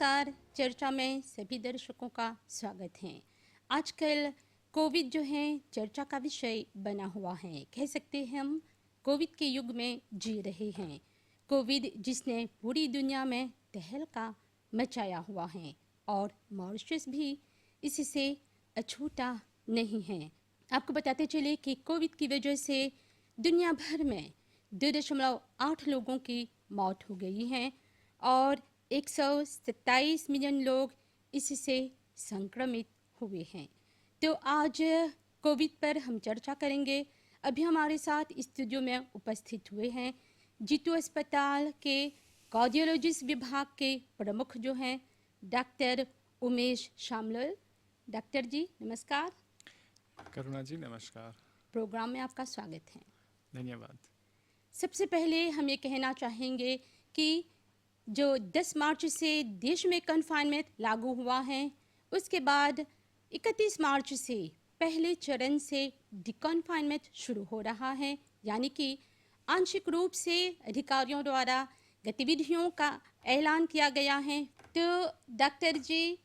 नमस्कार। चर्चा में सभी दर्शकों का स्वागत है। आजकल कोविड जो है चर्चा का विषय बना हुआ है। कह सकते हैं हम कोविड के युग में जी रहे हैं। कोविड जिसने पूरी दुनिया में तहलका मचाया हुआ है और मॉरिशस भी इससे अछूता नहीं है। आपको बताते चले कि कोविड की वजह से दुनिया भर में 2.8 लोगों की मौत हो गई है और 127 मिलियन लोग इससे संक्रमित हुए हैं। तो आज कोविड पर हम चर्चा करेंगे। अभी हमारे साथ स्टूडियो में उपस्थित हुए हैं जीतू अस्पताल के कार्डियोलॉजिस्ट विभाग के प्रमुख जो हैं डॉक्टर उमेश शामल। डॉक्टर जी नमस्कार। करुणा जी नमस्कार। प्रोग्राम में आपका स्वागत है। धन्यवाद। सबसे पहले हम ये कहना चाहेंगे कि जो 10 मार्च से देश में कन्फाइनमेंट लागू हुआ है, उसके बाद 31 मार्च से पहले चरण से डिकन्फाइनमेंट शुरू हो रहा है, यानी कि आंशिक रूप से अधिकारियों द्वारा गतिविधियों का ऐलान किया गया है। तो डॉक्टर जी,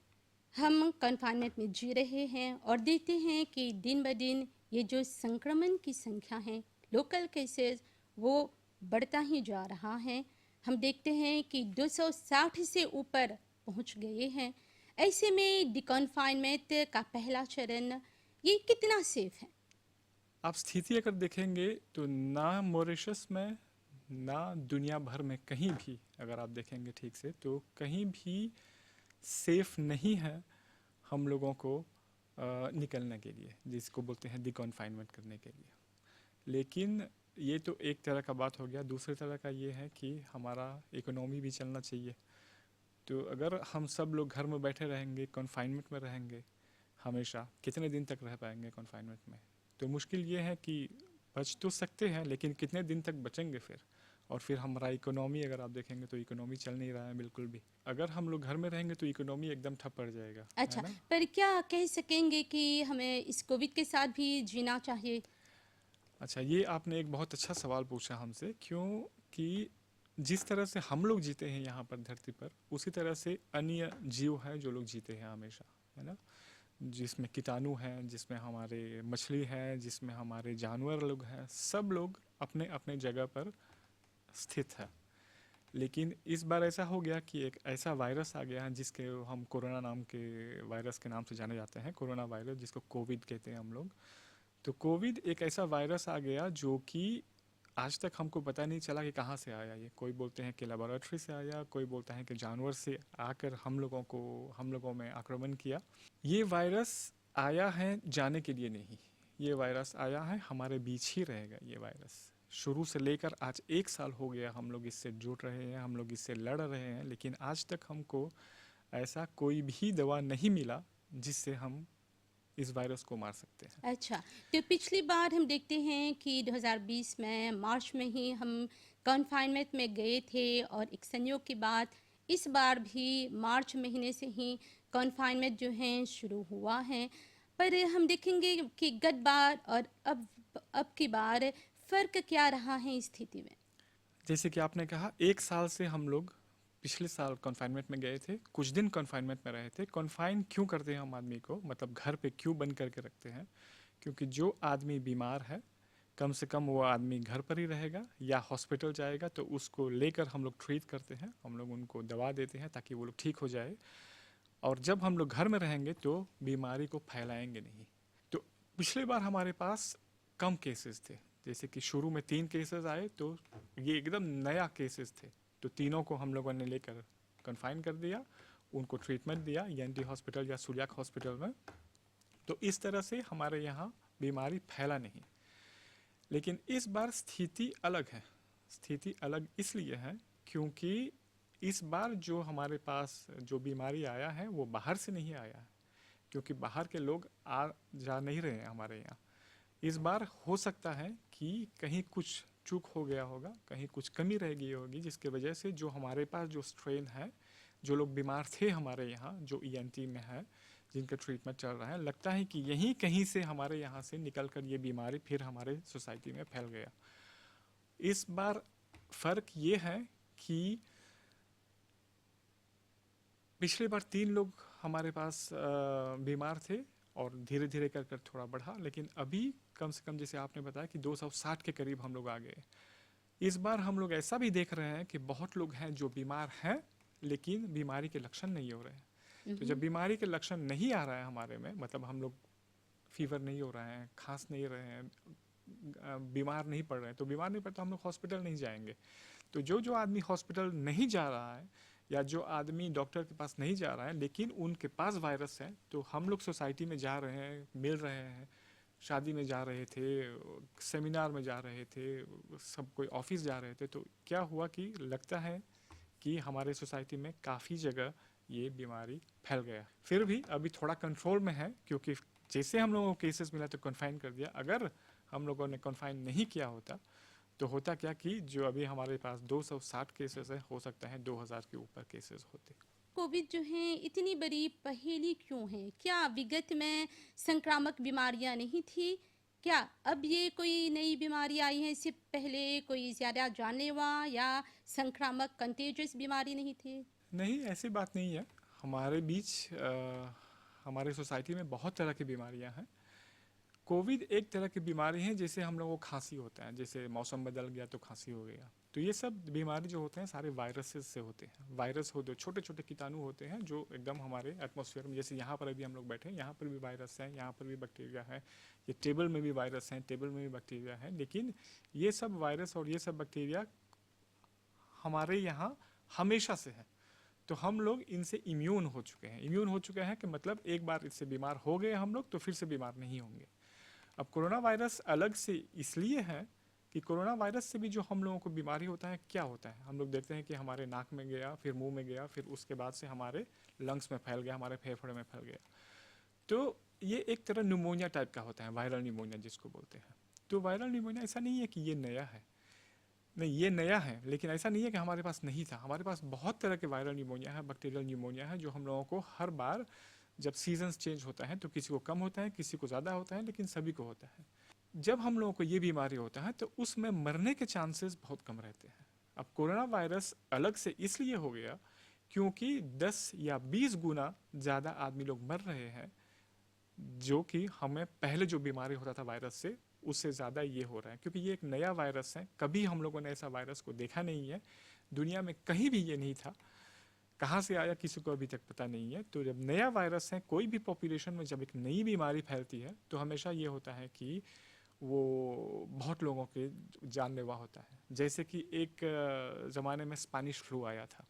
हम कन्फाइनमेंट में जी रहे हैं और देखते हैं कि दिन ब दिन ये जो संक्रमण की संख्या है, लोकल केसेस, वो बढ़ता ही जा रहा है। हम देखते हैं कि 260 से ऊपर पहुंच गए हैं। ऐसे में डिकन्फाइनमेंट का पहला चरण ये कितना सेफ है? आप स्थिति अगर देखेंगे तो ना मॉरिशस में ना दुनिया भर में कहीं भी अगर आप देखेंगे ठीक से तो कहीं भी सेफ नहीं है हम लोगों को निकलने के लिए, जिसको बोलते हैं डिकन्फाइनमेंट करने के लिए। लेकिन ये तो एक तरह का बात हो गया। दूसरी तरह का ये है कि हमारा इकोनॉमी भी चलना चाहिए। तो अगर हम सब लोग घर में बैठे रहेंगे, कन्फाइनमेंट में रहेंगे, हमेशा कितने दिन तक रह पाएंगे कन्फाइनमेंट में? तो मुश्किल ये है कि बच तो सकते हैं, लेकिन कितने दिन तक बचेंगे फिर? और फिर हमारा इकोनॉमी अगर आप देखेंगे तो इकोनॉमी चल नहीं रहा है बिल्कुल भी। अगर हम लोग घर में रहेंगे तो इकोनॉमी एकदम ठप पड़ जाएगा, है अच्छा, ना? पर क्या कह सकेंगे कि हमें इस कोविड के साथ भी जीना चाहिए? अच्छा, ये आपने एक बहुत अच्छा सवाल पूछा हमसे, क्योंकि जिस तरह से हम लोग जीते हैं यहाँ पर धरती पर, उसी तरह से अन्य जीव हैं जो लोग जीते हैं हमेशा, है ना? जिसमें कीटाणु हैं, जिसमें हमारे मछली हैं, जिसमें हमारे जानवर लोग हैं, सब लोग अपने अपने जगह पर स्थित है। लेकिन इस बार ऐसा हो गया कि एक ऐसा वायरस आ गया है जिसके हम कोरोना नाम के वायरस के नाम से जाने जाते हैं, कोरोना वायरस, जिसको कोविड कहते हैं हम लोग। तो कोविड एक ऐसा वायरस आ गया जो कि आज तक हमको पता नहीं चला कि कहाँ से आया ये। कोई बोलते हैं कि लेबोरेटरी से आया, कोई बोलता है कि जानवर से आकर हम लोगों में आक्रमण किया। ये वायरस आया है जाने के लिए नहीं, ये वायरस आया है हमारे बीच ही रहेगा। ये वायरस शुरू से लेकर आज 1 साल हो गया हम लोग इससे जुड़ रहे हैं, हम लोग इससे लड़ रहे हैं, लेकिन आज तक हमको ऐसा कोई भी दवा नहीं मिला जिससे हम इस वायरस को मार सकते हैं। अच्छा, तो पिछली बार हम देखते हैं कि 2020 में मार्च में ही हम कन्फाइनमेंट में गए थे और एक संयोग की बात, इस बार भी मार्च महीने से ही कन्फाइनमेंट जो है शुरू हुआ है। पर हम देखेंगे कि गत बार और अब की बार फ़र्क क्या रहा है इस स्थिति में? जैसे कि आपने कहा, 1 साल से हम लोग पिछले साल कन्फाइनमेंट में गए थे, कुछ दिन कन्फाइनमेंट में रहे थे। कन्फाइन क्यों करते हैं हम आदमी को, मतलब घर पे क्यों बंद करके रखते हैं? क्योंकि जो आदमी बीमार है, कम से कम वो आदमी घर पर ही रहेगा या हॉस्पिटल जाएगा, तो उसको लेकर हम लोग ट्रीट करते हैं, हम लोग उनको दवा देते हैं ताकि वो लोग ठीक हो जाए। और जब हम लोग घर में रहेंगे तो बीमारी को फैलाएंगे नहीं। तो पिछले बार हमारे पास कम केसेस थे, जैसे कि शुरू में 3 केसेस आए तो ये एकदम नया केसेस थे, तो तीनों को हम लोगों ने लेकर कन्फाइन कर दिया, उनको ट्रीटमेंट दिया ईएनटी हॉस्पिटल या सूर्याक हॉस्पिटल में। तो इस तरह से हमारे यहाँ बीमारी फैला नहीं। लेकिन इस बार स्थिति अलग है। स्थिति अलग इसलिए है क्योंकि इस बार जो हमारे पास जो बीमारी आया है वो बाहर से नहीं आया है, क्योंकि बाहर के लोग आ जा नहीं रहे हैं हमारे यहाँ। इस बार हो सकता है कि कहीं कुछ चूक हो गया होगा, कहीं कुछ कमी रह गई होगी, जिसके वजह से जो हमारे पास जो स्ट्रेन है, जो लोग बीमार थे हमारे यहाँ, जो ईएनटी में है, जिनका ट्रीटमेंट चल रहा है, लगता है कि यहीं कहीं से हमारे यहाँ से निकल कर ये बीमारी फिर हमारे सोसाइटी में फैल गया। इस बार फ़र्क ये है कि पिछली बार 3 लोग हमारे पास बीमार थे और धीरे धीरे कर कर थोड़ा बढ़ा, लेकिन अभी कम से कम जैसे आपने बताया कि 260 के करीब हम लोग आ गए। इस बार हम लोग ऐसा भी देख रहे हैं कि बहुत लोग हैं जो बीमार हैं लेकिन बीमारी के लक्षण नहीं हो रहे हैं। तो जब बीमारी के लक्षण नहीं आ रहा है हमारे में, मतलब हम लोग फीवर नहीं हो रहे हैं, खांस नहीं रहे हैं, बीमार नहीं पड़ रहे हैं, तो बीमार नहीं पड़े तो हम लोग हॉस्पिटल नहीं जाएंगे। तो जो जो आदमी हॉस्पिटल नहीं जा रहा है या जो आदमी डॉक्टर के पास नहीं जा रहा है लेकिन उनके पास वायरस है, तो हम लोग सोसाइटी में जा रहे हैं, मिल रहे हैं, शादी में जा रहे थे, सेमिनार में जा रहे थे, सब कोई ऑफिस जा रहे थे, तो क्या हुआ कि लगता है कि हमारे सोसाइटी में काफ़ी जगह ये बीमारी फैल गया। फिर भी अभी थोड़ा कंट्रोल में है, क्योंकि जैसे हम लोगों को केसेस मिला तो कन्फाइन कर दिया। अगर हम लोगों ने कन्फाइन नहीं किया होता तो होता क्या कि जो अभी हमारे पास 260 केसेस है, हो सकता है 2000 के ऊपर केसेस होते। कोविड जो है इतनी बड़ी पहेली क्यों है? क्या विगत में संक्रामक बीमारियां नहीं थी? क्या अब ये कोई नई बीमारी आई है? इससे पहले कोई ज़्यादा जानलेवा या संक्रामक कंटेजियस बीमारी नहीं थी? नहीं, ऐसी बात नहीं है। हमारे बीच हमारे सोसाइटी में बहुत तरह की बीमारियां हैं। कोविड एक तरह की बीमारी है, जैसे हम लोगों को खांसी होता है, जैसे मौसम बदल गया तो खांसी हो गया। तो ये सब बीमारी जो होते हैं सारे वायरसेस से होते हैं। वायरस हो, दो छोटे छोटे कीटाणु होते हैं जो एकदम हमारे एटमॉस्फेयर में, जैसे यहाँ पर अभी हम लोग बैठे हैं, यहाँ पर भी वायरस है, यहाँ पर भी बैक्टीरिया है, ये टेबल में भी वायरस है, टेबल में भी बैक्टीरिया है। लेकिन ये सब वायरस और ये सब बैक्टीरिया हमारे यहाँ हमेशा से है, तो हम लोग इनसे इम्यून हो चुके हैं। इम्यून हो चुके हैं कि मतलब एक बार इससे बीमार हो गए हम लोग तो फिर से बीमार नहीं होंगे। अब कोरोना वायरस अलग से इसलिए है कि कोरोना वायरस से भी जो हम लोगों को बीमारी होता है, क्या होता है, हम लोग देखते हैं कि हमारे नाक में गया, फिर मुंह में गया, फिर उसके बाद से हमारे लंग्स में फैल गया, हमारे फेफड़े में फैल गया। तो ये एक तरह न्यूमोनिया टाइप का होता है, वायरल न्यूमोनिया जिसको बोलते हैं। तो वायरल न्यूमोनिया ऐसा नहीं है कि ये नया है, नहीं ये नया है, लेकिन ऐसा नहीं है कि हमारे पास नहीं था। हमारे पास बहुत तरह के वायरल न्यूमोनिया है, बैक्टीरियल न्यूमोनिया है, जो हम लोगों को हर बार जब सीजन्स चेंज होता है तो किसी को कम होता है, किसी को ज़्यादा होता है, लेकिन सभी को होता है। जब हम लोगों को ये बीमारी होता है तो उसमें मरने के चांसेस बहुत कम रहते हैं। अब कोरोना वायरस अलग से इसलिए हो गया क्योंकि 10 या 20 गुना ज़्यादा आदमी लोग मर रहे हैं, जो कि हमें पहले जो बीमारी होता था वायरस से, उससे ज़्यादा ये हो रहा है, क्योंकि ये एक नया वायरस है। कभी हम लोगों ने ऐसा वायरस को देखा नहीं है, दुनिया में कहीं भी ये नहीं था। कहाँ से आया किसी को अभी तक पता नहीं है। तो जब नया वायरस है, कोई भी पॉपुलेशन में जब एक नई बीमारी फैलती है तो हमेशा ये होता है कि वो बहुत लोगों के जानलेवा होता है। जैसे कि एक ज़माने में स्पेनिश फ्लू आया था।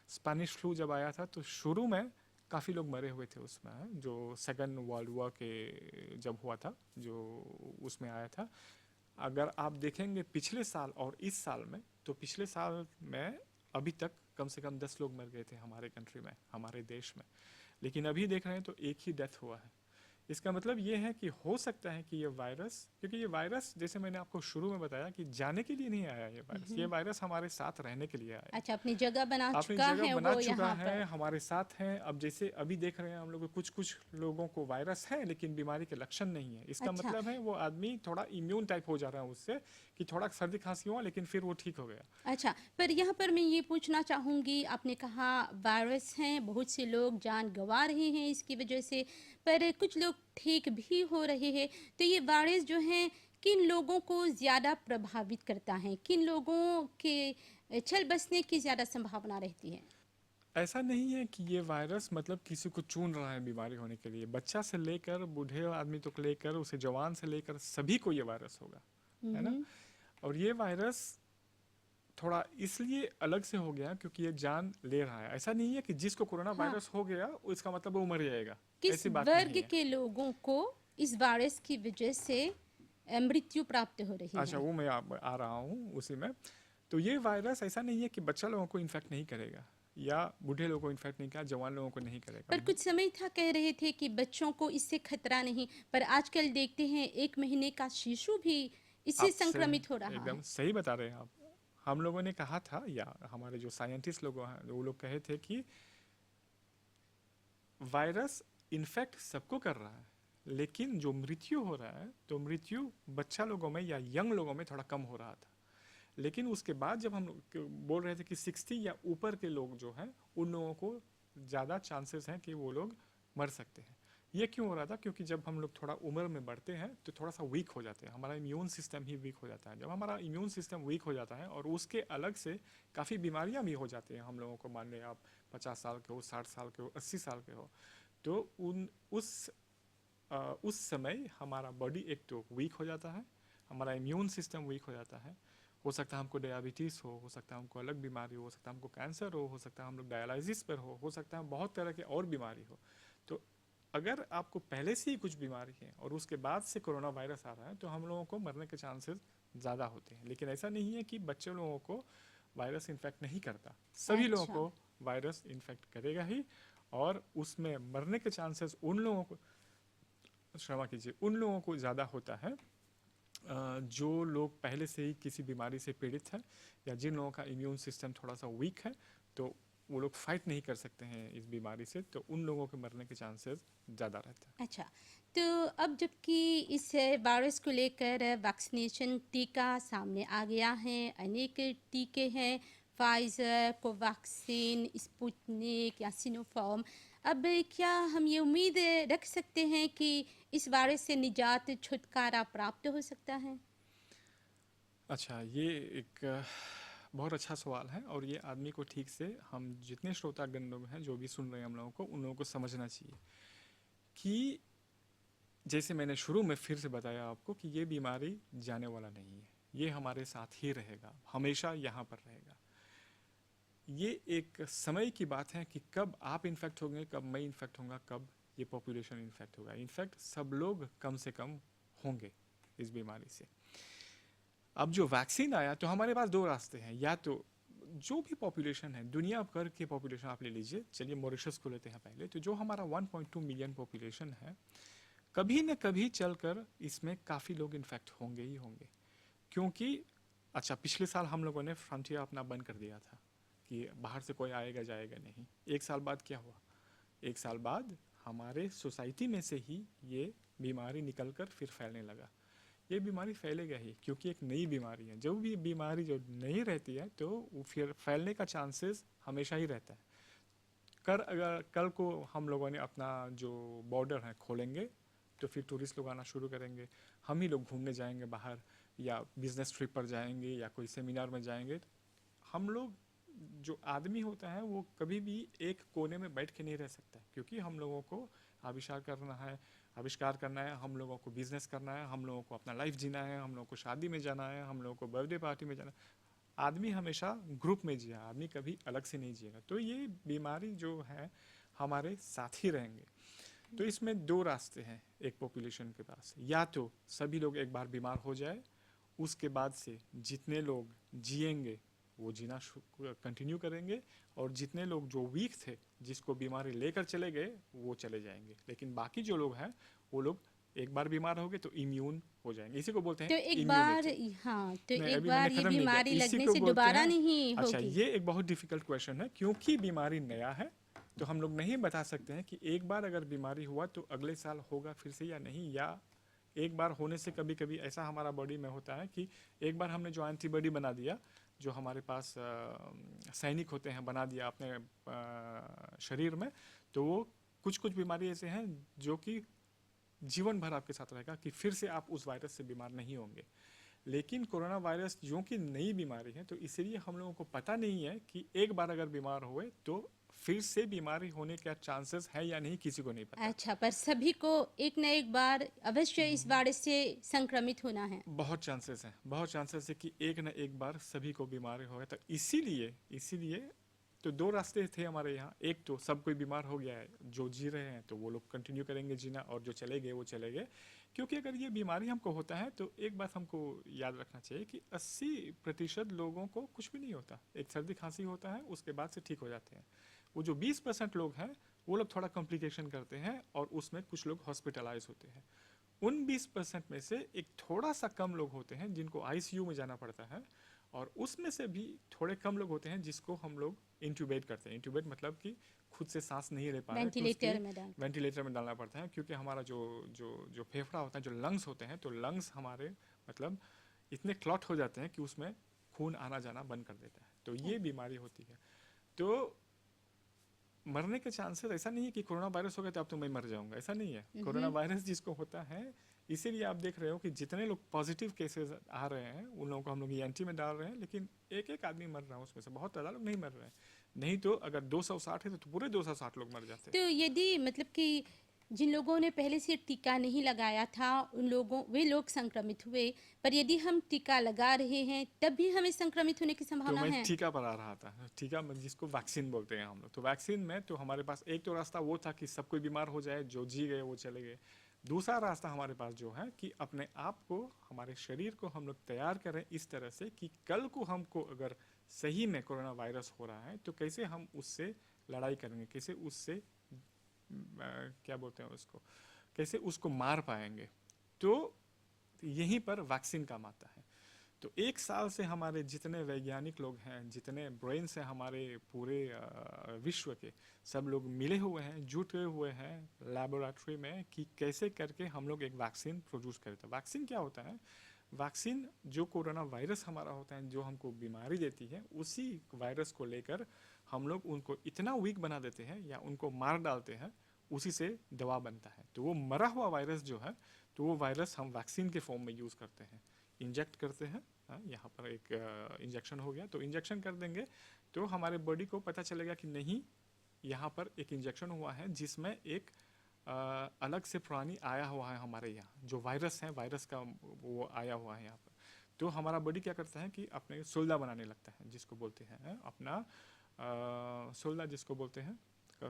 स्पेनिश फ्लू जब आया था तो शुरू में काफ़ी लोग मरे हुए थे उसमें, जो सेकेंड वर्ल्ड वॉर के जब हुआ था, जो उसमें आया था। अगर आप देखेंगे पिछले साल और इस साल में, तो पिछले साल में अभी तक कम से कम 10 लोग मर गए थे हमारे कंट्री में, हमारे देश में। लेकिन अभी देख रहे हैं तो एक ही डेथ हुआ है। इसका मतलब ये है कि हो सकता है कि ये वायरस, क्योंकि ये वायरस जैसे मैंने आपको शुरू में बताया कि जाने के लिए नहीं आया, ये वायरस हमारे साथ रहने के लिए आया। अच्छा, अपनी जगह बना अपनी चुका जगह है बना वो चुका यहाँ है, पर। हमारे साथ है। अब जैसे अभी देख रहे हैं हम लोग, कुछ कुछ लोगों को वायरस है लेकिन बीमारी के लक्षण नहीं है। इसका अच्छा, मतलब है वो आदमी थोड़ा इम्यून टाइप हो जा रहा है उससे, कि थोड़ा सर्दी खांसी हुआ लेकिन फिर वो ठीक हो गया। अच्छा, पर यहाँ पर मैं ये पूछना चाहूँगी, आपने कहा वायरस हैं, बहुत से लोग जान गंवा रहे हैं इसकी वजह से, पर कुछ लोग ठीक भी हो रहे हैं। तो ये वायरस जो हैं, किन लोगों को ज़्यादा प्रभावित करता है? किन लोगों के चल बसने की ज़्यादा संभावना रहती है? ऐसा नहीं है कि ये वायरस मतलब किसी को चुन रहा है बीमारी होने के लिए। बच्चा से लेकर बूढ़े आदमी तक लेकर, उसे जवान से लेकर सभी को ये वायरस होगा, है ना। हम्म। और ये वायरस थोड़ा इसलिए अलग से हो गया क्योंकि ये जान ले रहा है। ऐसा नहीं है कि जिसको कोरोना हाँ, वायरस हो गया इसका मतलब वो मर जाएगा, किस ऐसी बात नहीं वर्ग है। के लोगों को इस वायरस की वजह से मृत्यु प्राप्त हो रही अच्छा, है? वो मैं आ रहा हूँ उसी में। तो ये वायरस ऐसा नहीं है कि बच्चा लोगों को इन्फेक्ट नहीं करेगा या बूढ़े लोगों को इन्फेक्ट नहीं करेगा, जवान लोगों को नहीं करेगा। पर कुछ समय था कह रहे थे कि बच्चों को इससे खतरा नहीं, पर आजकल देखते हैं 1 महीने का शिशु भी इससे आप संक्रमित हो रहा एकदम है। सही बता रहे हैं आप। हम लोगों ने कहा था, या हमारे जो साइंटिस्ट लोग हैं वो लोग कहे थे कि वायरस इन्फेक्ट सबको कर रहा है, लेकिन जो मृत्यु हो रहा है तो मृत्यु बच्चा लोगों में या यंग लोगों में थोड़ा कम हो रहा था। लेकिन उसके बाद जब हम बोल रहे थे कि 60 या ऊपर के लोग जो हैं उन लोगों को ज़्यादा चांसेस हैं कि वो लोग मर सकते हैं। ये क्यों हो रहा था? क्योंकि जब हम लोग थोड़ा उम्र में बढ़ते हैं तो थोड़ा सा वीक हो जाते हैं, हमारा इम्यून सिस्टम ही वीक हो जाता है। जब हमारा इम्यून सिस्टम वीक हो जाता है और उसके अलग से काफ़ी बीमारियां भी हो जाती हैं हम लोगों को, मान लें आप 50 साल के हो, 60 साल के हो, 80 साल के हो, तो उस समय हमारा बॉडी एक तो वीक हो जाता है, हमारा इम्यून सिस्टम वीक हो जाता है। हो सकता है हमको डायबिटीज़ हो सकता है हमको अलग बीमारी हो सकता है हमको कैंसर हो सकता है हम लोग डायलिसिस पर हो सकता है बहुत तरह के और बीमारी हो। तो अगर आपको पहले से ही कुछ बीमारी है और उसके बाद से कोरोना वायरस आ रहा है तो हम लोगों को मरने के चांसेस ज़्यादा होते हैं। लेकिन ऐसा नहीं है कि बच्चे लोगों को वायरस इन्फेक्ट नहीं करता, सभी लोगों अच्छा। को वायरस इन्फेक्ट करेगा ही। और उसमें मरने के चांसेस उन लोगों को, क्षमा कीजिए, उन लोगों को ज़्यादा होता है जो लोग पहले से ही किसी बीमारी से पीड़ित हैं या जिन लोगों का इम्यून सिस्टम थोड़ा सा वीक है, तो वो लोग फाइट नहीं कर सकते हैं इस बीमारी से, तो उन लोगों के मरने के चांसेस ज़्यादा रहते हैं। अच्छा, तो अब जबकि इस वायरस को लेकर वैक्सीनेशन टीका सामने आ गया है, अनेक टीके हैं, फाइज़र, कोवैक्सीन, स्पुतनिक या सिनोफार्म। अब क्या हम ये उम्मीद रख सकते हैं कि इस वायरस से निजात, छुटकारा प्राप्त हो सकता है? अच्छा, ये एक बहुत अच्छा सवाल है और ये आदमी को ठीक से, हम जितने श्रोतागण लोग हैं जो भी सुन रहे हैं हम लोगों को, उन लोगों को समझना चाहिए कि जैसे मैंने शुरू में फिर से बताया आपको कि ये बीमारी जाने वाला नहीं है, ये हमारे साथ ही रहेगा, हमेशा यहाँ पर रहेगा। ये एक समय की बात है कि कब आप इन्फेक्ट होंगे, कब मैं इन्फेक्ट होऊंगा, कब ये पॉपुलेशन इन्फेक्ट होगा। इनफैक्ट सब लोग कम से कम होंगे इस बीमारी से। अब जो वैक्सीन आया तो हमारे पास दो रास्ते हैं, या तो जो भी पॉपुलेशन है, दुनिया भर की पॉपुलेशन आप ले लीजिए, चलिए मॉरिशस को लेते हैं पहले, तो जो हमारा 1.2 मिलियन पॉपुलेशन है, कभी न कभी चलकर इसमें काफ़ी लोग इन्फेक्ट होंगे ही होंगे। क्योंकि अच्छा, पिछले साल हम लोगों ने फ्रंटियर अपना बंद कर दिया था कि बाहर से कोई आएगा जाएगा नहीं। एक साल बाद क्या हुआ? एक साल बाद हमारे सोसाइटी में से ही ये बीमारी निकलकर फिर फैलने लगा। ये बीमारी फैलेगा ही क्योंकि एक नई बीमारी है। जो भी बीमारी जो नहीं रहती है तो वो फिर फैलने का चांसेस हमेशा ही रहता है। अगर कल को हम लोगों ने अपना जो बॉर्डर है खोलेंगे तो फिर टूरिस्ट लोग आना शुरू करेंगे, हम ही लोग घूमने जाएंगे बाहर या बिजनेस ट्रिप पर जाएंगे या कोई सेमिनार में जाएंगे। हम लोग, जो आदमी होता है वो कभी भी एक कोने में बैठ के नहीं रह सकता, क्योंकि हम लोगों को आविष्कार करना है, हम लोगों को बिजनेस करना है, हम लोगों को अपना लाइफ जीना है, हम लोगों को शादी में जाना है, हम लोगों को बर्थडे पार्टी में जाना है। आदमी हमेशा ग्रुप में जिया, आदमी कभी अलग से नहीं जिएगा। तो ये बीमारी जो है हमारे साथ ही रहेंगे। तो इसमें दो रास्ते हैं एक पॉपुलेशन के पास, या तो सभी लोग एक बार बीमार हो जाए, उसके बाद से जितने लोग जिएंगे वो जीना कंटिन्यू करेंगे, और जितने लोग जो वीक थे, जिसको बीमारी लेकर चले गए, वो चले जाएंगे। लेकिन बाकी जो लोग हैं वो लोग एक बार बीमार हो गए तो इम्यून हो जाएंगे, इसी को बोलते हैं तो एक बार, इम्यूनिटी। हाँ, तो नहीं, एक अभी मैंने बार ये खत्म नहीं किया, बीमारी इसी लगने को से बोलते दोबारा हैं। नहीं अच्छा, होगी। ये एक बहुत डिफिकल्ट क्वेश्चन है क्योंकि बीमारी नया है, तो हम लोग नहीं बता सकते हैं कि एक बार अगर बीमारी हुआ तो अगले साल होगा फिर से या नहीं, या एक बार होने से कभी कभी ऐसा हमारा बॉडी में होता है कि एक बार हमने जो एंटीबॉडी बना दिया, जो हमारे पास सैनिक होते हैं, बना दिया अपने शरीर में, तो वो कुछ कुछ बीमारी ऐसे हैं जो कि जीवन भर आपके साथ रहेगा कि फिर से आप उस वायरस से बीमार नहीं होंगे। लेकिन कोरोना वायरस जो कि नई बीमारी है, तो इसलिए हम लोगों को पता नहीं है कि एक बार अगर बीमार हुए तो फिर से बीमारी होने का चांसेस है या नहीं, किसी को नहीं पता। अच्छा, पर सभी को एक न एक बार अवश्य इस वायरस से संक्रमित होना है। बहुत चांसेस हैं, बहुत चांसेस है कि एक न एक बार सभी को बीमारी होगा। तो इसीलिए इसीलिए तो दो रास्ते थे हमारे यहाँ। एक तो सब कोई बीमार हो गया है, जो जी रहे हैं तो वो लोग कंटिन्यू करेंगे जीना, और जो चले गए वो चले गए। क्योंकि अगर ये बीमारी हमको होता है तो एक बात हमको याद रखना चाहिए कि 80% लोगों को कुछ भी नहीं होता। एक सर्दी खांसी होता है, उसके बाद से ठीक हो जाते हैं। वो जो 20% लोग हैं वो लोग थोड़ा कॉम्प्लिकेशन करते हैं और उसमें कुछ लोग हॉस्पिटलाइज होते हैं। उन 20% में से एक थोड़ा सा कम लोग होते हैं जिनको आईसीयू में जाना पड़ता है, और उसमें से भी थोड़े कम लोग होते हैं जिसको हम लोग इंट्यूबेट करते हैं। इंट्यूबेट मतलब कि खुद से सांस नहीं ले पा रहे, तो उसकी वेंटिलेटर में डाल। वेंटिलेटर में डालना पड़ता है, क्योंकि हमारा जो जो जो फेफड़ा होता है, जो लंग्स होते हैं, तो लंग्स हमारे मतलब इतने क्लॉट हो जाते हैं कि उसमें खून आना जाना बंद कर देता है, तो ये बीमारी होती है। तो मरने के चांसेस ऐसा नहीं है कि कोरोना वायरस हो गया तो अब तो मैं मर जाऊंगा, ऐसा नहीं है। कोरोना वायरस जिसको होता है, इसीलिए आप देख रहे हो कि जितने लोग पॉजिटिव केसेस आ रहे हैं उन लोगों को हम लोग एनटी में डाल रहे हैं, लेकिन एक एक आदमी मर रहा है उसमें से, बहुत ज़्यादा लोग नहीं मर रहे हैं। नहीं तो अगर 260 है तो पूरे 260 लोग मर जाते। तो यदि मतलब कि जिन लोगों ने पहले से टीका नहीं लगाया था उन लोगों वे लोग संक्रमित हुए, पर यदि हम टीका लगा रहे हैं तब भी हमें संक्रमित होने की तो संभावना मैं है। टीका पर आ रहा था, टीका जिसको वैक्सीन बोलते हैं हम लोग। तो वैक्सीन में तो हमारे पास एक तो रास्ता वो था कि सब कोई बीमार हो जाए, जो जी गए वो चले गए। दूसरा रास्ता हमारे पास जो है कि अपने आप को, हमारे शरीर को हम लोग तैयार करें इस तरह से कि कल को हमको अगर सही में कोरोना वायरस हो रहा है तो कैसे हम उससे लड़ाई करेंगे, कैसे उससे क्या बोलते हैं उसको, कैसे उसको मार पाएंगे। तो यहीं पर वैक्सीन काम आता है। तो एक साल से हमारे जितने वैज्ञानिक लोग हैं, जितने ब्रेन्स हैं हमारे पूरे विश्व के, सब लोग मिले हुए हैं, जुटे हुए हैं लैबोरेटरी में कि कैसे करके हम लोग एक वैक्सीन प्रोड्यूस करें। तो वैक्सीन क्या होता है? वैक्सीन जो कोरोना वायरस हमारा होता है, जो हमको बीमारी देती है, उसी वायरस को लेकर हम लोग उनको इतना वीक बना देते हैं या उनको मार डालते हैं, उसी से दवा बनता है। तो वो मरा हुआ वायरस जो है, तो वो वायरस हम वैक्सीन के फॉर्म में यूज़ करते हैं, इंजेक्ट करते हैं। यहाँ पर एक इंजेक्शन हो गया, तो इंजेक्शन कर देंगे तो हमारे बॉडी को पता चलेगा कि नहीं, यहाँ पर एक इंजेक्शन हुआ है जिसमें एक अलग से प्राणी आया हुआ है हमारे यहाँ, जो वायरस है, वायरस का वो आया हुआ है यहाँ पर। तो हमारा बॉडी क्या करता है कि अपने सोल्डा बनाने लगता है, जिसको बोलते हैं अपना सोल्डा, जिसको बोलते हैं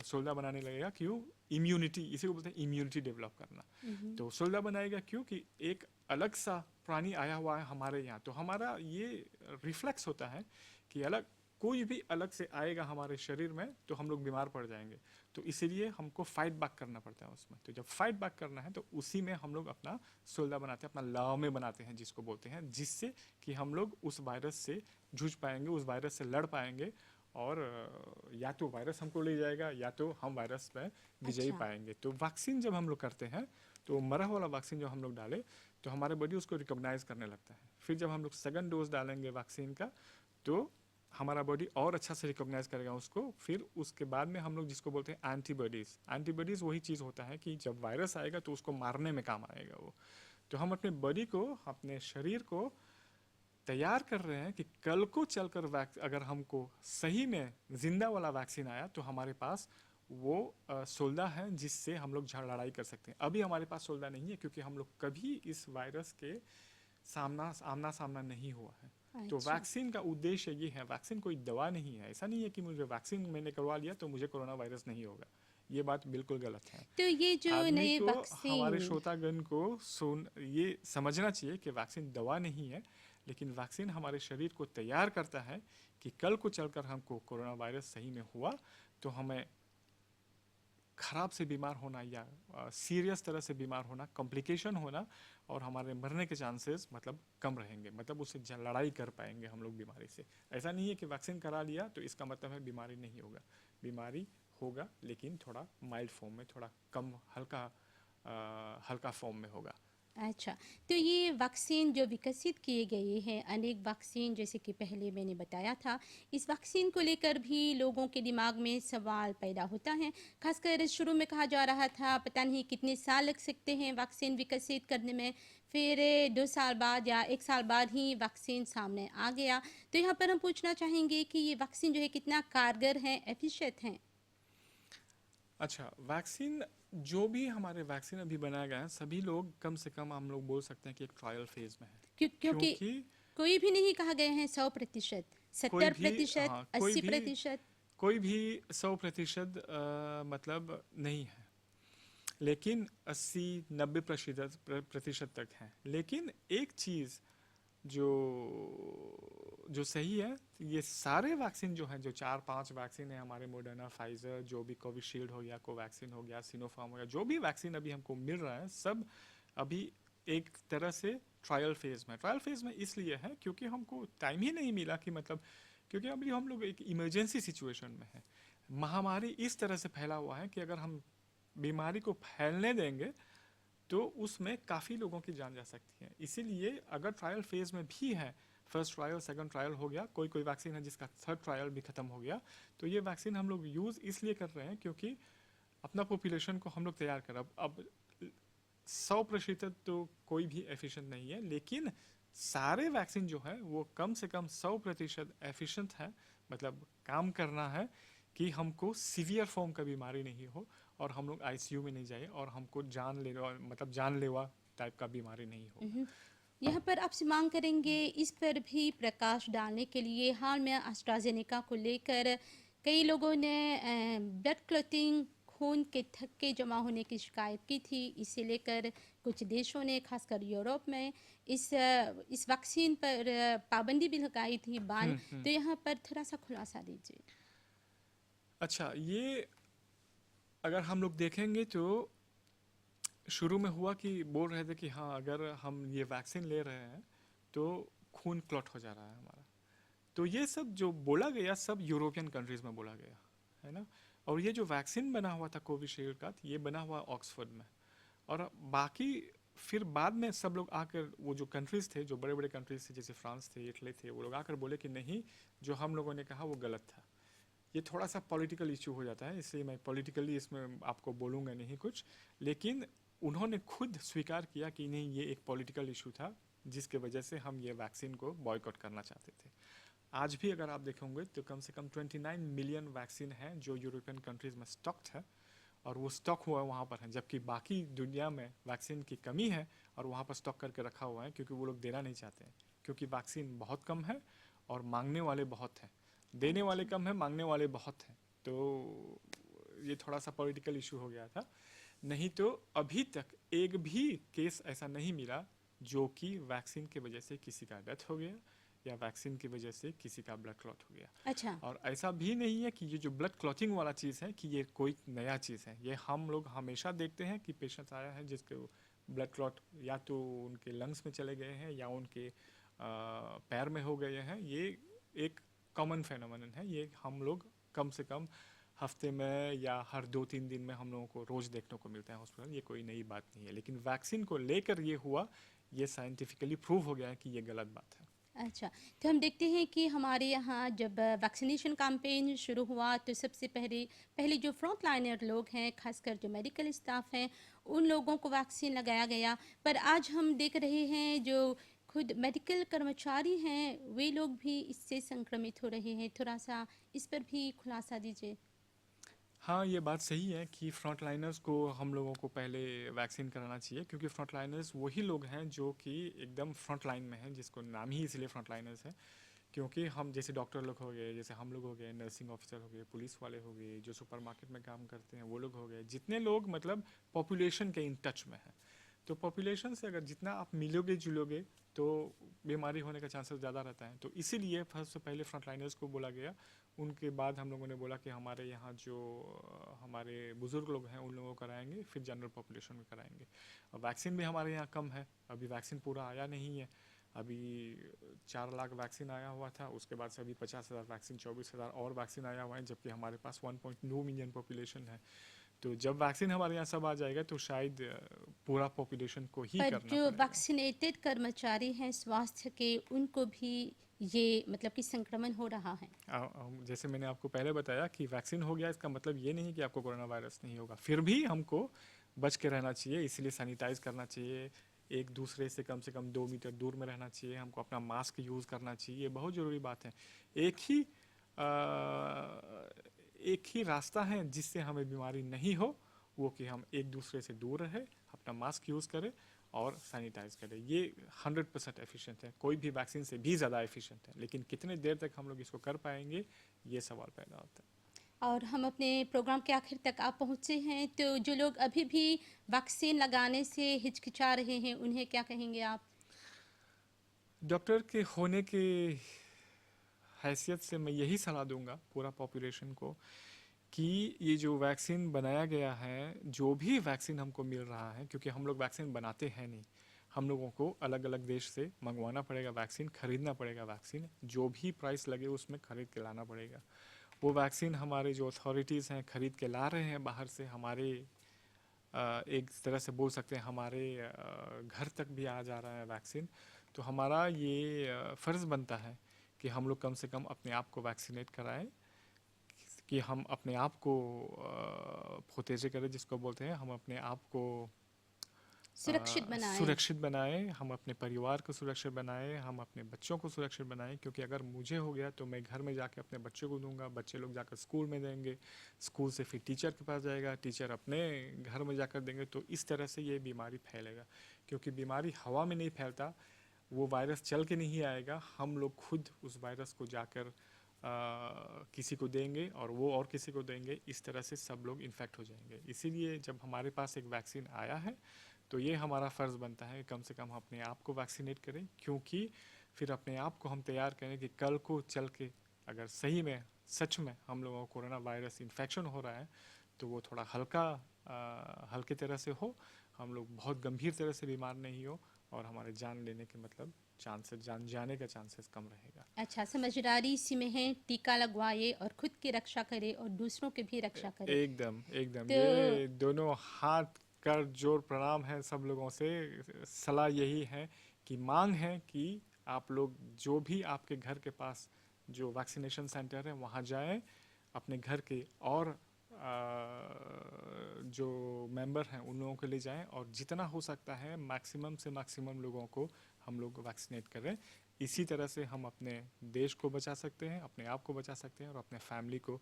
सोल्डा बनाने लगेगा। क्यों? इम्यूनिटी, इसी को बोलते हैं इम्यूनिटी डेवलप करना। तो सोल्डा बनाएगा क्योंकि एक अलग सा प्राणी आया हुआ है हमारे यहाँ। तो हमारा ये रिफ्लेक्स होता है कि अलग कोई भी अलग से आएगा हमारे शरीर में तो हम लोग बीमार पड़ जाएंगे। तो इसीलिए हमको फाइट बैक करना पड़ता है उसमें। तो जब फाइट बैक करना है तो उसी में हम लोग अपना सोल्डा बनाते हैं, अपना लामे बनाते हैं जिसको बोलते हैं, जिससे कि हम लोग उस वायरस से जूझ पाएंगे, उस वायरस से लड़ पाएंगे, और या तो वायरस हमको ले जाएगा या तो हम वायरस पे विजयी अच्छा। पाएंगे। तो वैक्सीन जब हम लोग करते हैं तो मरा वाला वैक्सीन जो हम लोग डाले तो हमारे बॉडी उसको रिकॉग्नाइज करने लगता है। फिर जब हम लोग सेकंड डोज डालेंगे वैक्सीन का तो हमारा बॉडी और अच्छा से रिकॉग्नाइज करेगा उसको। फिर उसके बाद में हम लोग जिसको बोलते हैं एंटीबॉडीज़, एंटीबॉडीज़ वही चीज़ होता है कि जब वायरस आएगा तो उसको मारने में काम आएगा वो। तो हम अपने बॉडी को, अपने शरीर को तैयार कर रहे हैं कि कल को चलकर अगर हमको सही में जिंदा वाला वैक्सीन आया तो हमारे पास वो सोल्डा है जिससे हम लोग लड़ाई कर सकते हैं। अभी हमारे पास सोल्डा नहीं है क्योंकि हम लोग कभी इस वायरस के आमना सामना नहीं हुआ है। तो अच्छा। वैक्सीन का उद्देश्य ये है, वैक्सीन कोई दवा नहीं है। ऐसा नहीं है कि मुझे वैक्सीन मैंने करवा लिया तो मुझे कोरोना वायरस नहीं होगा, ये बात बिल्कुल गलत है। तो ये जो आदमी नए को, हमारे वैक्सीन। श्रोतागण को ये समझना चाहिए कि वैक्सीन दवा नहीं है, लेकिन वैक्सीन हमारे शरीर को तैयार करता है कि कल को चलकर हमको कोरोना वायरस सही में हुआ तो हमें ख़राब से बीमार होना या सीरियस तरह से बीमार होना, कॉम्प्लिकेशन होना और हमारे मरने के चांसेस मतलब कम रहेंगे, मतलब उससे लड़ाई कर पाएंगे हम लोग बीमारी से। ऐसा नहीं है कि वैक्सीन करा लिया तो इसका मतलब है बीमारी नहीं होगा, बीमारी होगा लेकिन थोड़ा माइल्ड फॉर्म में, थोड़ा कम हल्का फॉर्म में होगा। अच्छा, तो ये वैक्सीन जो विकसित किए गए हैं, अनेक वैक्सीन जैसे कि पहले मैंने बताया था, इस वैक्सीन को लेकर भी लोगों के दिमाग में सवाल पैदा होता है। खासकर शुरू में कहा जा रहा था पता नहीं कितने साल लग सकते हैं वैक्सीन विकसित करने में, फिर 2 साल बाद या 1 साल बाद ही वैक्सीन सामने आ गया। तो यहाँ पर हम पूछना चाहेंगे कि ये वैक्सीन जो है कितना कारगर है, एफिशिएंट है। अच्छा, वैक्सीन जो भी हमारे वैक्सीन अभी बनाया गया है, सभी लोग कम से कम हम लोग बोल सकते हैं कि एक ट्रायल फेज में है। क्योंकि क्योंकि कोई भी नहीं कहा गया है 100%, कोई सत्तर भी, प्रतिशत हाँ, 80%। कोई भी 100% मतलब नहीं है, लेकिन 80-90% तक है। लेकिन एक चीज़ जो जो सही है, ये सारे वैक्सीन जो हैं, जो 4-5 वैक्सीन है हमारे, मॉडर्ना, फाइजर, जो भी कोविशील्ड हो गया, कोवैक्सीन हो गया, सिनोफार्म हो गया, जो भी वैक्सीन अभी हमको मिल रहा है, सब अभी एक तरह से ट्रायल फेज में। ट्रायल फेज में इसलिए है क्योंकि हमको टाइम ही नहीं मिला कि मतलब, क्योंकि अभी हम लोग एक इमरजेंसी सिचुएशन में है। महामारी इस तरह से फैला हुआ है कि अगर हम बीमारी को फैलने देंगे तो उसमें काफ़ी लोगों की जान जा सकती है। इसीलिए अगर ट्रायल फेज में भी है, फर्स्ट ट्रायल सेकंड ट्रायल हो गया, कोई कोई वैक्सीन है जिसका थर्ड ट्रायल भी ख़त्म हो गया। तो ये वैक्सीन हम लोग यूज़ इसलिए कर रहे हैं क्योंकि अपना पॉपुलेशन को हम लोग तैयार कर, अब 100% तो कोई भी एफिशिएंट नहीं है, लेकिन सारे वैक्सीन जो है वो कम से कम 100% एफिशिएंट है। मतलब काम करना है कि हमको सीवियर फॉर्म का बीमारी नहीं हो और हम लोग आईसीयू में नहीं जाए और हमको जानलेवा टाइप का बीमारी नहीं हो। मम्म। यहाँ पर आपसे मांग करेंगे इस पर भी प्रकाश डालने के लिए। हाल में एस्ट्राजेनेका को लेकर कई लोगों ने ब्लड क्लॉटिंग, खून के थक्के जमा होने की शिकायत की थी। इसे लेकर कुछ देशों ने, खासकर यूरोप में, इस वैक्सीन पर पाबंदी भी लगाई थी, बान। तो यहाँ पर थोड़ा सा खुलासा दीजिए। अच्छा, ये अगर हम लोग देखेंगे तो शुरू में हुआ कि बोल रहे थे कि हाँ अगर हम ये वैक्सीन ले रहे हैं तो खून क्लॉट हो जा रहा है हमारा। तो ये सब जो बोला गया सब यूरोपियन कंट्रीज़ में बोला गया है ना। और ये जो वैक्सीन बना हुआ था कोविशील्ड का, ये बना हुआ ऑक्सफोर्ड में। और बाकी फिर बाद में सब लोग आकर, वो जो कंट्रीज़ थे, जो बड़े बड़े कंट्रीज़ थे जैसे फ्रांस थे, इटली थे, वो लोग आकर बोले कि नहीं, जो हम लोगों ने कहा वो गलत था। ये थोड़ा सा पॉलिटिकल इशू हो जाता है, इसलिए मैं पॉलिटिकली इसमें आपको बोलूँगा नहीं कुछ। लेकिन उन्होंने खुद स्वीकार किया कि नहीं, ये एक पॉलिटिकल इशू था जिसके वजह से हम ये वैक्सीन को बॉयकॉट करना चाहते थे। आज भी अगर आप देखोगे तो कम से कम 29 मिलियन वैक्सीन है जो यूरोपियन कंट्रीज़ में स्टॉक्ड है, और वो स्टॉक हुआ वहाँ पर है, जबकि बाकी दुनिया में वैक्सीन की कमी है और वहाँ पर स्टॉक करके रखा हुआ है क्योंकि वो लोग देना नहीं चाहते हैं, क्योंकि वैक्सीन बहुत कम है और मांगने वाले बहुत हैं। देने वाले कम है, मांगने वाले बहुत हैं। तो ये थोड़ा सा पॉलिटिकल इशू हो गया था। नहीं तो अभी तक एक भी केस ऐसा नहीं मिला जो कि वैक्सीन की वजह से किसी का डेथ हो गया या वैक्सीन की वजह से किसी का ब्लड क्लॉट हो गया। अच्छा। और ऐसा भी नहीं है कि ये जो ब्लड क्लॉटिंग वाला चीज़ है कि ये कोई नया चीज़ है। ये हम लोग हमेशा देखते हैं कि पेशेंट्स आया है जिसके ब्लड क्लॉट या तो उनके लंग्स में चले गए हैं या उनके पैर में हो गए हैं। ये एक कॉमन फेनोमेनन है। ये हम लोग कम से कम हफ्ते में या हर 2-3 दिन में हम लोगों को रोज़ देखने को मिलता है हॉस्पिटल। ये कोई नई बात नहीं है, लेकिन वैक्सीन को लेकर ये हुआ, ये साइंटिफिकली प्रूव हो गया है कि ये गलत बात है। अच्छा, तो हम देखते हैं कि हमारे यहाँ जब वैक्सीनेशन कैंपेन शुरू हुआ तो सबसे पहले जो फ्रंट लाइनर लोग हैं, खासकर जो मेडिकल स्टाफ हैं, उन लोगों को वैक्सीन लगाया गया। पर आज हम देख रहे हैं जो खुद मेडिकल कर्मचारी हैं, वे लोग भी इससे संक्रमित हो रहे हैं। थोड़ा सा इस पर भी खुलासा दीजिए। हाँ, ये बात सही है कि फ्रंट लाइनर्स को हम लोगों को पहले वैक्सीन कराना चाहिए, क्योंकि फ्रंट लाइनर्स वही लोग हैं जो कि एकदम फ्रंट लाइन में हैं, जिसको नाम ही इसलिए फ्रंट लाइनर्स है। क्योंकि हम जैसे डॉक्टर लोग हो गए, जैसे हम लोग हो गए, नर्सिंग ऑफिसर हो गए, पुलिस वाले हो गए, जो सुपरमार्केट में काम करते हैं वो लोग हो गए, जितने लोग मतलब पॉपुलेशन के इन टच में हैं। तो पॉपुलेशन से अगर जितना आप मिलोगे जुलोगे तो बीमारी होने का चांसेस ज़्यादा रहता है। तो इसीलिए फर्स्ट से पहले फ्रंट लाइनर्स को बोला गया। उनके बाद हम लोगों ने बोला कि हमारे यहाँ जो हमारे बुज़ुर्ग लोग हैं उन लोगों को कराएंगे, फिर जनरल पॉपुलेशन में कराएंगे। और वैक्सीन भी हमारे यहाँ कम है, अभी वैक्सीन पूरा आया नहीं है। अभी 4 लाख वैक्सीन आया हुआ था, उसके बाद से अभी 50,000 वैक्सीन, 24,000 और वैक्सीन आया हुआ है, जबकि हमारे पास 1.2 मिलियन पॉपुलेशन है। तो जब वैक्सीन हमारे यहाँ सब आ जाएगा तो शायद पूरा पॉपुलेशन को ही पर करना जो पड़ेगा। वैक्सीनेटेड कर्मचारी हैं स्वास्थ्य के, उनको भी ये मतलब कि संक्रमण हो रहा है। जैसे मैंने आपको पहले बताया कि वैक्सीन हो गया इसका मतलब ये नहीं कि आपको कोरोना वायरस नहीं होगा, फिर भी हमको बच के रहना चाहिए। इसलिए सैनिटाइज करना चाहिए, एक दूसरे से कम 2 मीटर दूर में रहना चाहिए, हमको अपना मास्क यूज़ करना चाहिए, ये बहुत ज़रूरी बात है। एक ही एक ही रास्ता है जिससे हमें बीमारी नहीं हो, वो कि हम एक दूसरे से दूर रहे, अपना मास्क यूज़ करें और सैनिटाइज करें। ये 100% एफिशिएंट है, कोई भी वैक्सीन से भी ज़्यादा एफिशिएंट है। लेकिन कितने देर तक हम लोग इसको कर पाएंगे, ये सवाल पैदा होता है। और हम अपने प्रोग्राम के आखिर तक आप पहुँचे हैं, तो जो लोग अभी भी वैक्सीन लगाने से हिचकिचा रहे हैं, उन्हें क्या कहेंगे आप? डॉक्टर के होने के हैसियत से मैं यही सलाह दूंगा पूरा पॉपुलेशन को कि ये जो वैक्सीन बनाया गया है, जो भी वैक्सीन हमको मिल रहा है, क्योंकि हम लोग वैक्सीन बनाते हैं नहीं, हम लोगों को अलग अलग देश से मंगवाना पड़ेगा वैक्सीन, खरीदना पड़ेगा वैक्सीन, जो भी प्राइस लगे उसमें खरीद के लाना पड़ेगा। वो वैक्सीन हमारे जो अथॉरिटीज़ हैं खरीद के ला रहे हैं बाहर से, हमारे एक तरह से बोल सकते हैं हमारे घर तक भी आ जा रहा है वैक्सीन। तो हमारा ये फ़र्ज़ बनता है कि हम लोग कम से कम अपने आप को वैक्सीनेट कराएं, कि हम अपने आप को प्रोटेजे करें, जिसको बोलते हैं, हम अपने आप को सुरक्षित बनाएं। सुरक्षित बनाएं, हम अपने परिवार को सुरक्षित बनाएं, हम अपने बच्चों को सुरक्षित बनाएं, क्योंकि अगर मुझे हो गया तो मैं घर में जाके अपने बच्चों को दूंगा, बच्चे लोग जाकर स्कूल में देंगे, स्कूल से फिर टीचर के पास जाएगा, टीचर अपने घर में जाकर देंगे, तो इस तरह से ये बीमारी फैलेगा। क्योंकि बीमारी हवा में नहीं फैलता, वो वायरस चल के नहीं आएगा, हम लोग खुद उस वायरस को जाकर किसी को देंगे और वो और किसी को देंगे, इस तरह से सब लोग इन्फेक्ट हो जाएंगे। इसीलिए जब हमारे पास एक वैक्सीन आया है तो ये हमारा फ़र्ज़ बनता है कम से कम अपने आप को वैक्सीनेट करें, क्योंकि फिर अपने आप को हम तैयार करें कि कल को चल के अगर सही में सच में हम लोगों को कोरोना वायरस इन्फेक्शन हो रहा है तो वो थोड़ा हल्के तरह से हो, हम लोग बहुत गंभीर तरह से बीमार नहीं हो और हमारे जान लेने के मतलब चांसेस, जान जाने का चांसेस कम रहेगा। अच्छा, समझदारी इसी में है, टीका लगवाए और खुद की रक्षा करे और दूसरों की भी रक्षा करे। एकदम एकदम, तो ये दोनों हाथ कर जोड़ प्रणाम है सब लोगों से। सलाह यही है कि मांग है कि आप लोग जो भी आपके घर के पास जो वैक्सीनेशन सेंटर है वहाँ जाएं, अपने घर के और जो मेंबर हैं उन लोगों को ले जाएं और जितना हो सकता है मैक्सिमम से मैक्सिमम लोगों को हम लोग वैक्सीनेट करें। इसी तरह से हम अपने देश को बचा सकते हैं, अपने आप को बचा सकते हैं और अपने फैमिली को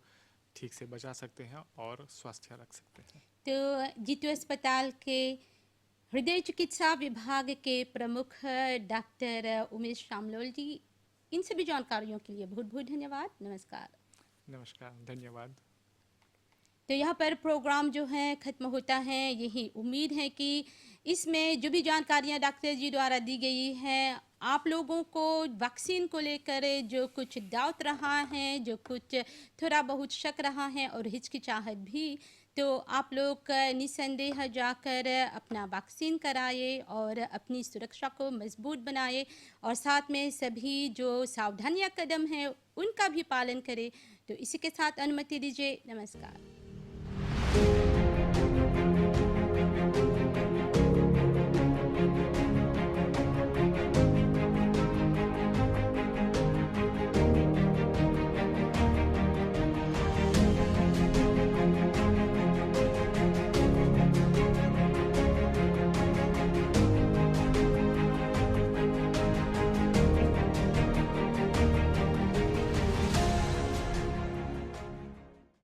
ठीक से बचा सकते हैं और स्वस्थ रख सकते हैं। तो जीतू अस्पताल के हृदय चिकित्सा विभाग के प्रमुख डॉक्टर उमेश शामलोल जी, इन सभी जानकारियों के लिए बहुत बहुत धन्यवाद। नमस्कार। नमस्कार, धन्यवाद। तो यहाँ पर प्रोग्राम जो है ख़त्म होता है। यही उम्मीद है कि इसमें जो भी जानकारियाँ डॉक्टर जी द्वारा दी गई हैं, आप लोगों को वैक्सीन को लेकर जो कुछ डाउट रहा है, जो कुछ थोड़ा बहुत शक रहा है और हिचकिचाहट भी, तो आप लोग निसंदेह जाकर अपना वैक्सीन कराए और अपनी सुरक्षा को मजबूत बनाए और साथ में सभी जो सावधानियाँ कदम हैं उनका भी पालन करें। तो इसी के साथ अनुमति दीजिए। नमस्कार।